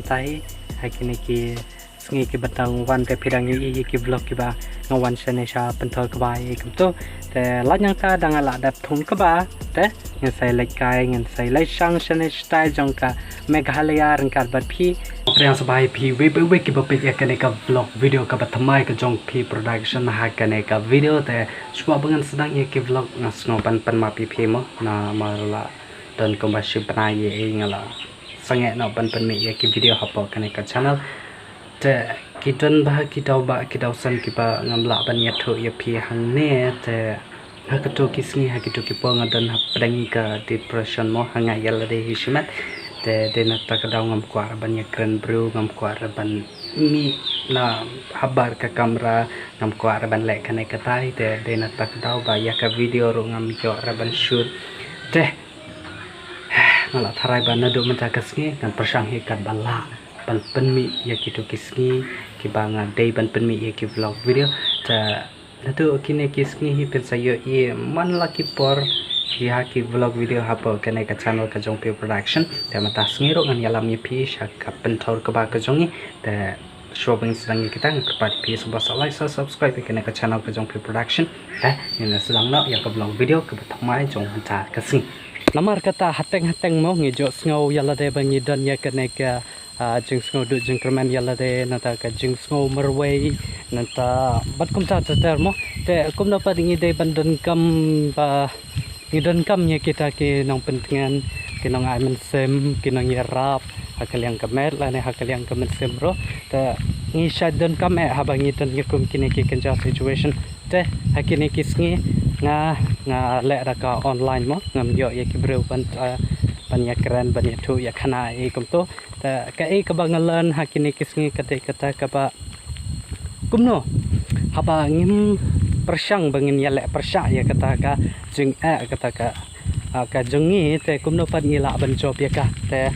mantai hakini ki sngi ki batang wan te phirang yi ki vlog ki ba ngawan sene sha penthor ka ba e kum to te la nyang ta dang ala dap thung ka ba te nge sai lai kai nge sai lai sang sene style jong ka meghalaya rang kar bat phi prang sabai phi we ki ba pe yakane ka vlog video ka bathamai ka jong phi production hakane ka video te shwa bangan sedang ye ki vlog ngasno pan ma pi phi mo na mala dan kombasi pernah ye ngala sangat nak pan mi ye ki video hapo kane ka channel te kiton bah kita usan kipa ngamla ban ya tho ye phi hang ne te hakato kisni hakito ki po ngadan hapdangi ka depression mo hanga yalla de hismat te dena takadaw ngam kwa ban ya kren bro ngam kwa ban mi na habar ka kamera ngam kwa ban le kane ka tai te dena takadaw ba ya ka video ro ngam yo ban shoot te ngala tharai ban na do menta kasngi kan persang he kat bala ban penmi ya kitu kisngi ki banga dei ban penmi ya ki vlog video ta natu kine kisngi hi pensayo ye man laki por ki ha ki vlog video hapo kane ka channel ka jong pe production ta mata sngi ro ngan yalam ye pi sha ka penthor ka ba ka jongi ta shopping sedang kita kepat pi subasa like subscribe kane ka channel ka jong pe production ni sedang no ya ka vlog video ka batamai jong hanta kasing lamar kata hateng mo ngejo sngow yala de bangi dan ya kene ka jing sngow du jing kerman yala de nata ka jing sngow merway nata bat kum ta ter mo te kum dapat ngi de bandan kam ba ngidan kam ya kita ke nong pentingan ke nong ai men sem ke nong yarap hakal yang kamet la ne hakal yang kamet sem ro te ngi shadan kam habangi dan kum kine ke kenja situation te hakine kisngi nga le raka online mo ngam yo ye kibru ban ya keren ban ya thu ya khana e kum to ta ka e ka bangalan hakini kisngi kate kata ka ba kumno haba ngim persang bangin ya le persya ya kata ka jing kata ka jungi te kumno pan ngila ban job ya ka te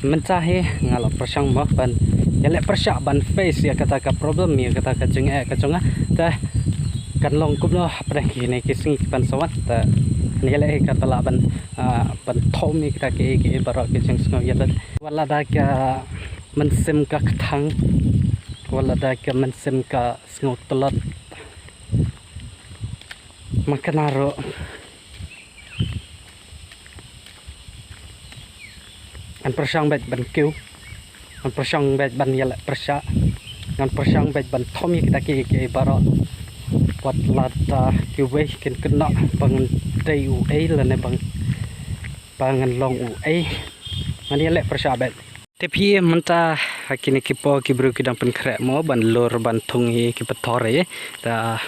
mencahe ngala persang mo ban ya le persya ban face ya kata ka problem ya kata ka jing ka jonga te kan long kumno pernah kini kisngi pan sawat ta ni le ka tala ban thomi kita ke barok ke jeng sngo yadat wala da ka mensim ka thang wala da ka mensim ka sngo tolot makanaro an persang bet ban kiu an persang bet ban yala persya an persang bet ban thomi kita ke barok wat lata kiwe ken kena bangun tei u la ne bangan long u mani le persabet tepi menta hakini kipo kibru kidang pen krek mo ban lor ban thungi ki pathore ta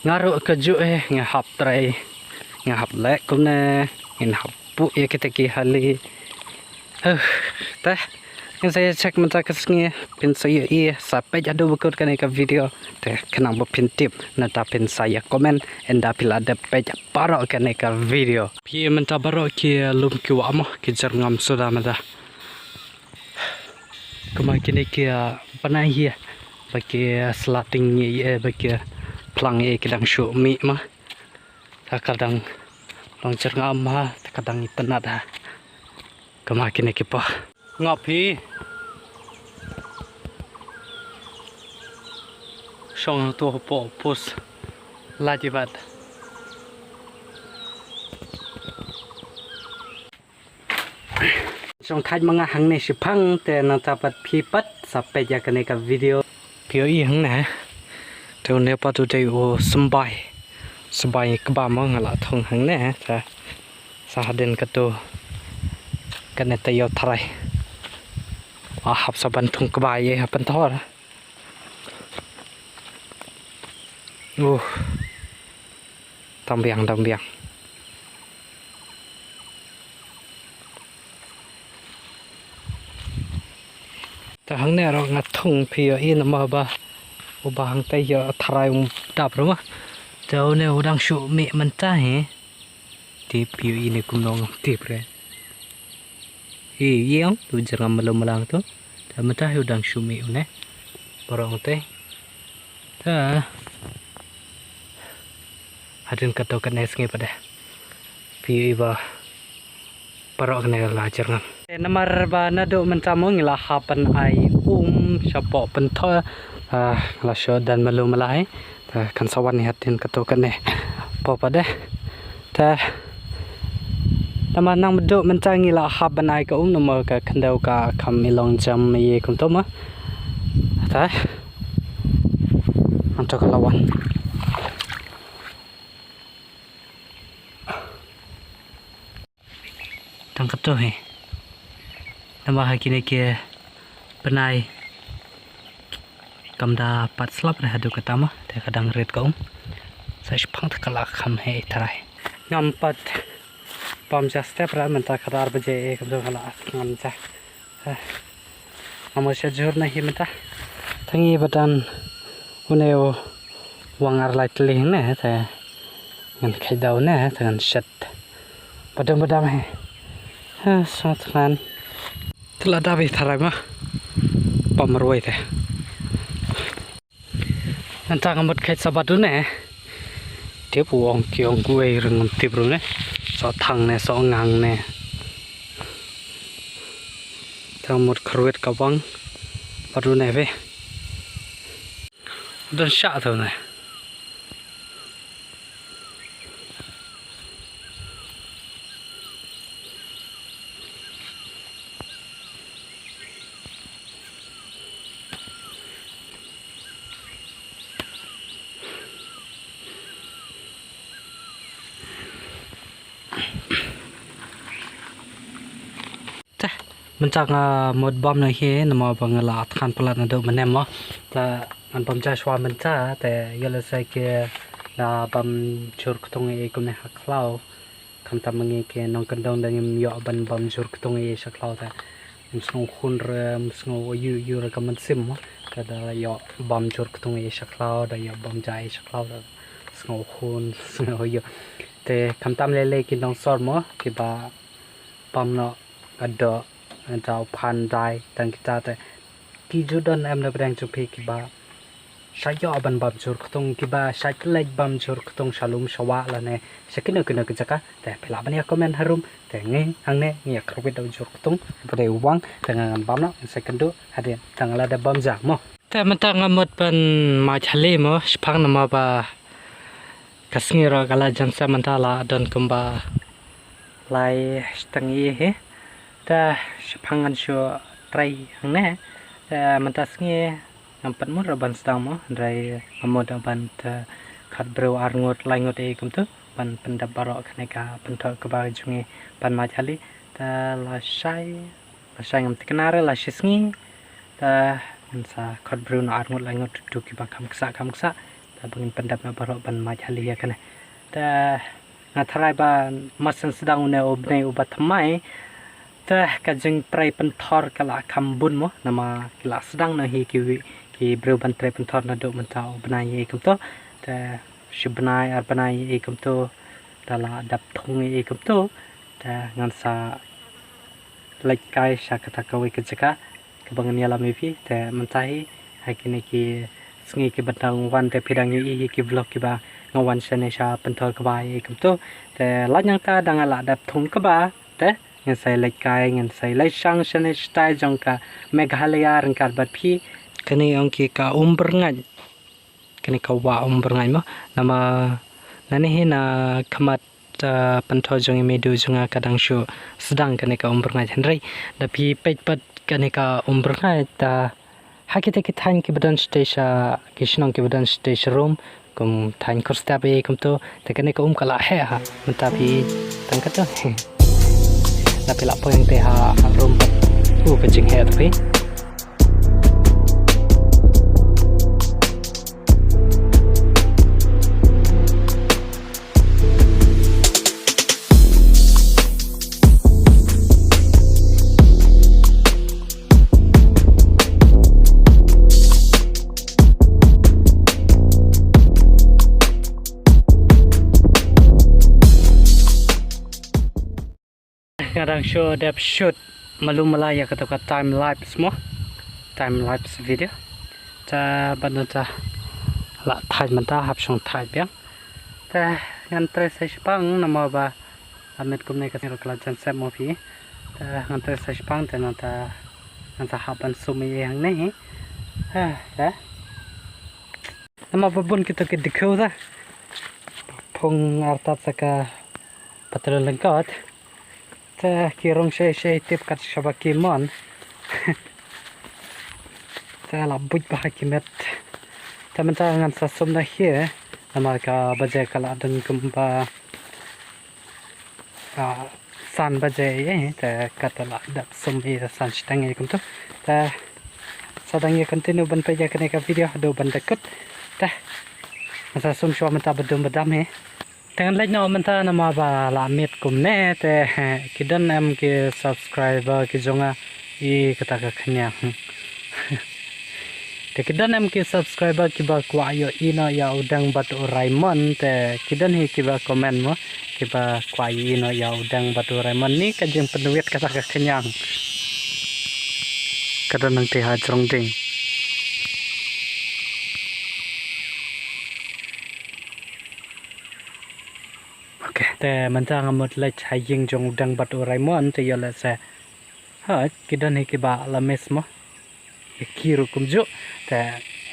ngaru kaju ngahap trai ngahap le kumne ngahap pu ye kitaki hali ta saya cek menta kesngi pin saya sampai jadu bekut kan ka video te kenang bo pin tip nata pin saya komen enda pila ada page parok kan ka video pi menta baro ki lum ki wa mo ki jarngam sudah mata kuma kini ki panai hi bagi slating ye bagi plang ye kidang shu mi ma kadang long jarngam ma kadang itanada kuma kini ki pa ngapi song to po pus lajibat song thaj manga hang ne sipang te na tapat phipat sampai ja kane ka video pio i hang na to ne pa tu te o sambai ka ba mo ngala thong hang ne ta sahaden ka to kane tayo tharai hap saban thung ka ba ye hapan thor tambiang ta hang ne ro ngathung phio in ma ba uba hang tai yo tharai dap ro ma to ne udang shu mi man ta he ti phio in kum nong ti pre yang tu jangan malam tu ta mata udang shu mi ne borong te ta hadin kato kan esngi pada pi ba parok kena ngajar ngam namar ba nado mencamo ngila hapan ai syapo pentol la syo dan malu malai kan sawan ni hatin katokan ne apa deh ta namar nang beduk mencangi la hapan ai ka nomor ka kendau ka kam ilong jam ye kum to ma ta antok lawan tang kato he nama hakine ke penai kamda pat slap na hadu katama te kadang red kaum sa spang takala kham he tarai ngam pat pam ja step ra menta khadar baje ek do khala ngam ja amasya jor na hi meta thangi batan uneo wangar lai tling ne te ngan khaidau ne tangan shat padam he Satran telah dapat tarai mah pamerwai teh nanti ngambil kait sabatu ne dia buang kiong gue rengam tibru ne so thang ne so ngang ne tamut kruet kabang baru ne ve dan syak tu ne mencak mod bom na hi nama bangala kan pelat na do menem mo ta an bom ja shwa menca te yala sai ke na bom chur ktong e kum ne haklau kam ta mangi ke nong kandong da ngim yo ban bom chur ktong e shaklau ta msngo khun re msngo yu ra kam sim mo ka da yo bom chur ktong e shaklau da yo bom ja e shaklau da msngo khun msngo yo te kam tam le ki nong sor mo ki ba bom no ada antau pandai dan kita te kijudan em na brang chupi kiba sayo ban bam jur khtung kiba saklek bam jur khtung salum sawa la ne sakina kena kejaka te pela bania komen harum te nge angne nge krwit dau jur khtung pada uang dengan bam no second hadin tangala da bam ja mo te mentang ngamut pan ma chale mo spang nama ba kasngira kala jansa mentala dan kumba lai stangi he ta pangan syo trai hangne mentas nge nampat mo raban stang mo drai amod ban ta khat bro arngot laingot e kum tu ban pendap barok khneka pentok ke ba junge ban ma chali ta la shai ngam tiknare la shisngi ta sa khat bro na arngot laingot tu ki ba kam ksa ta bangin pendap na barok ban ma chali ya kana ta ngathrai ba masan sedang ne obne ubat mai ta kajeng trai penthor kala kambun mo nama kila sedang na hi ki bro ban trai penthor na do mentau benai e kum to ta shibnai ar benai e kum to dala dap thung e kum to ta ngan sa like kai sha kata kawi kejaka kebangan yala mepi ta mentai hakine ki sngi ki batang wan te pidang i ki vlog ki ba ngawan sane sha penthor ka ba e kum to ta lanyang ta dangala dap thung ka ba ta ngan sai lai kai ngan sai lai sang sane style jong ka meghalaya rengkar bat phi kani ong ki ka umberngai kani ka wa umberngai mo nama nani he na khamat pantho jong medu jonga kadang shu sedang kani ka umberngai henrai da phi pet pat kani ka umberngai ta hakite ki thain ki badan station kishnong ki badan station room kum thain kursta be kum to ta kani ka kala he ha menta phi tangkat to tapi lapo yang teh rum kecing he tapi kadang show dep shoot malum malaya kata time lapse mo time lapse video ta banata la thai manta hap song thai biang ta ngan tre sai spang nama ba amit kum ne ka sero kala jan sep mo phi ta ngante sa spang ta nanta haban sumi yang ne ha ta nama babun kita ke dikhau da phong artat saka patra lengkot ta kirong she tip kat shabaki mon ta la buj bahakimet ta menta ngan sa sum na here nama ka baje kala dan kumpa san baje ye ta katala dak sumi san stang ye kumto ta sadang ye continue ban pa ya kene ka video do ban dekut ta masa sum shwa menta badam he tangan laj no menta nama ba la mit kum ne te kidan am ke subscriber ki jonga I kata ka khanya te kidan am ke subscriber ki ba kwa yo ino ya udang batu Raymond te kidan hi ki ba comment mo ki ba kwa ino ya udang batu Raymond ni ka jeng penuit kata ka khanyang kada nang te ha jrong ding okay te manta ngamut laj haying jong udang batu Raymond te yo la sa ha kidan hi ki ba la mes mo kiro kumjo ta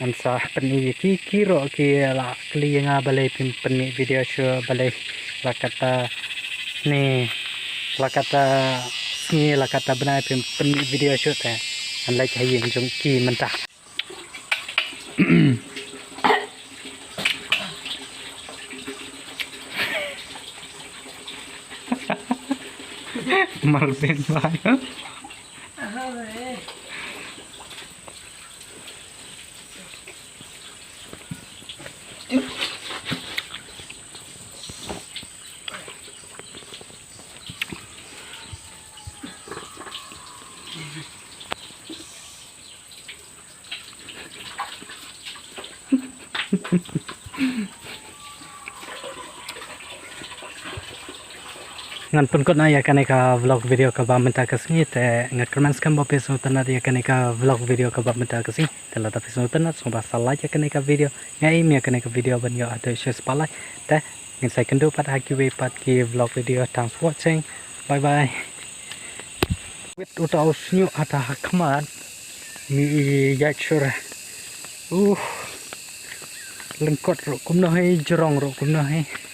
ansa pani kiro ki la klienga balai pani video show balai la kata ni la kata ni la kata banai pani video show ta an lai chai yang jong ki manta Marvin bayo ngan pun kot na ya kaneka vlog video ka ba menta kasni te ngat comments kan ba peso tanat ya kaneka vlog video ka ba menta kasi tela ta peso tanat so ba salah ya kaneka video ngai mi kaneka video ban yo ate share spalai te ngin sai kendo pat haki we pat ki vlog video thanks for watching bye bye wit utau snyu ata hakmat mi ya chura lengkot ro kumno hai jorong ro kumno hai